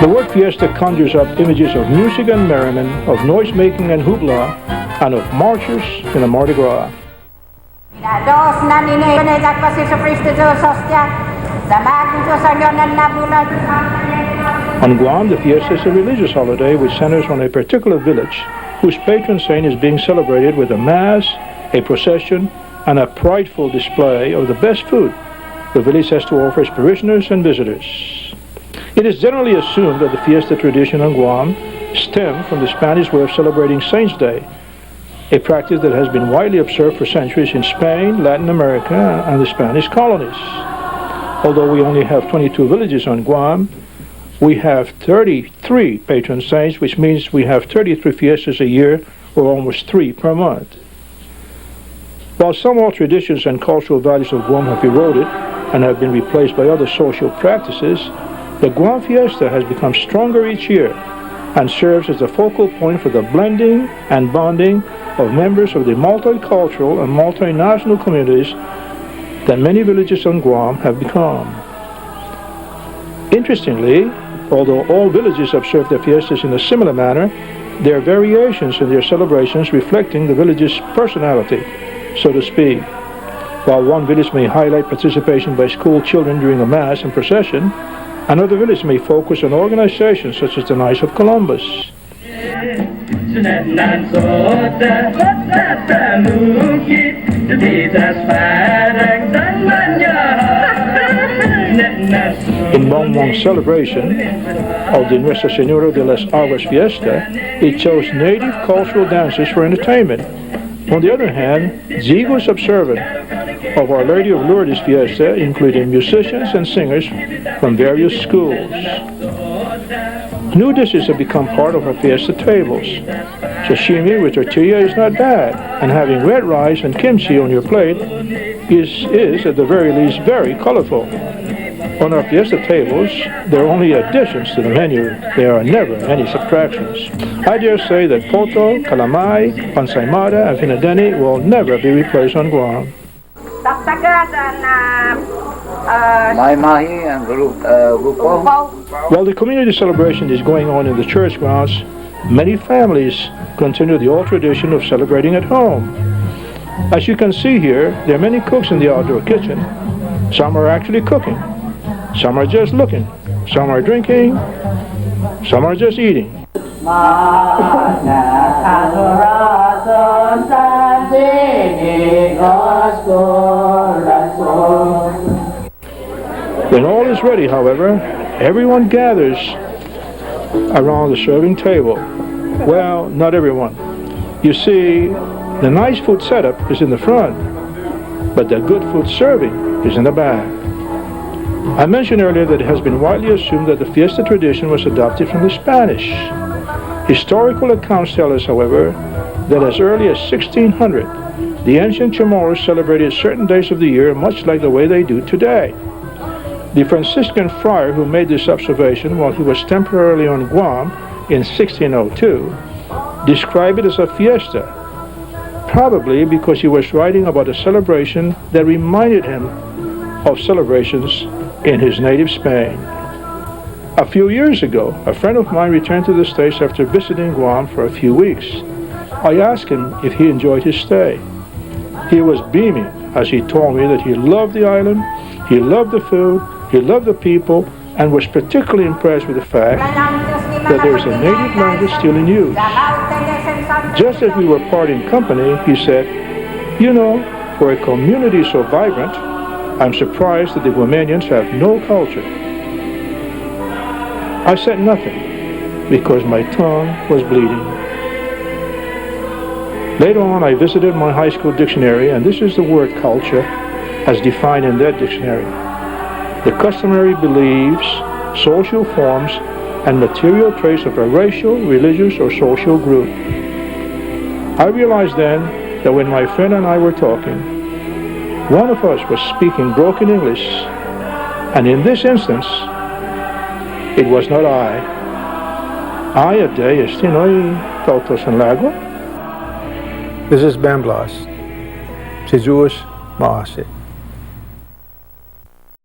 The word fiesta conjures up images of music and merriment, of noise-making and hoopla, and of marchers in a Mardi Gras. On Guam, the fiesta is a religious holiday which centers on a particular village whose patron saint is being celebrated with a mass, a procession, and a prideful display of the best food the village has to offer its parishioners and visitors. It is generally assumed that the fiesta tradition on Guam stemmed from the Spanish way of celebrating Saints' Day, a practice that has been widely observed for centuries in Spain, Latin America, and the Spanish colonies. Although we only have 22 villages on Guam, we have 33 patron saints, which means we have 33 fiestas a year, or almost 3 per month. While some old traditions and cultural values of Guam have eroded and have been replaced by other social practices, the Guam fiesta has become stronger each year and serves as the focal point for the blending and bonding of members of the multicultural and multinational communities that many villages on Guam have become. Interestingly, although all villages observe their fiestas in a similar manner, there are variations in their celebrations reflecting the village's personality, so to speak. While one village may highlight participation by school children during a mass and procession, another village may focus on organizations such as the Knights of Columbus. In Mongmong's celebration of the Nuestra Señora de las Aguas Fiesta, it chose native cultural dances for entertainment. On the other hand, Zigo's observant of Our Lady of Lourdes Fiesta included musicians and singers from various schools. New dishes have become part of our fiesta tables. Sashimi with tortilla is not bad, and having red rice and kimchi on your plate is at the very least very colorful. On our fiesta tables, there are only additions to the menu. There are never any subtractions. I dare say that poto, calamay, pansaymada, and finadeni will never be replaced on Guam. While the community celebration is going on in the church grounds, many families continue the old tradition of celebrating at home. As you can see here, there are many cooks in the outdoor kitchen. Some are actually cooking. Some are just looking. Some are drinking. Some are just eating. When all is ready, however, everyone gathers around the serving table. Well, not everyone. You see, the nice food setup is in the front, but the good food serving is in the back. I mentioned earlier that it has been widely assumed that the fiesta tradition was adopted from the Spanish. Historical accounts tell us, however, that as early as 1600, the ancient Chamorros celebrated certain days of the year much like the way they do today. The Franciscan friar who made this observation while he was temporarily on Guam in 1602 described it as a fiesta, probably because he was writing about a celebration that reminded him of celebrations in his native Spain. A few years ago, a friend of mine returned to the States after visiting Guam for a few weeks. I asked him if he enjoyed his stay. He was beaming as he told me that he loved the island, he loved the food, he loved the people, and was particularly impressed with the fact that there is a native language still in use. Just as we were parting company, he said, "You know, for a community so vibrant, I'm surprised that the Guamanians have no culture." I said nothing because my tongue was bleeding. Later on, I visited my high school dictionary, and this is the word culture as defined in that dictionary: the customary beliefs, social forms, and material traits of a racial, religious, or social group. I realized then that when my friend and I were talking, one of us was speaking broken English, and in this instance, it was not I. I a day estinoi tautos en lago. This is Bamblas. Jesus Maase.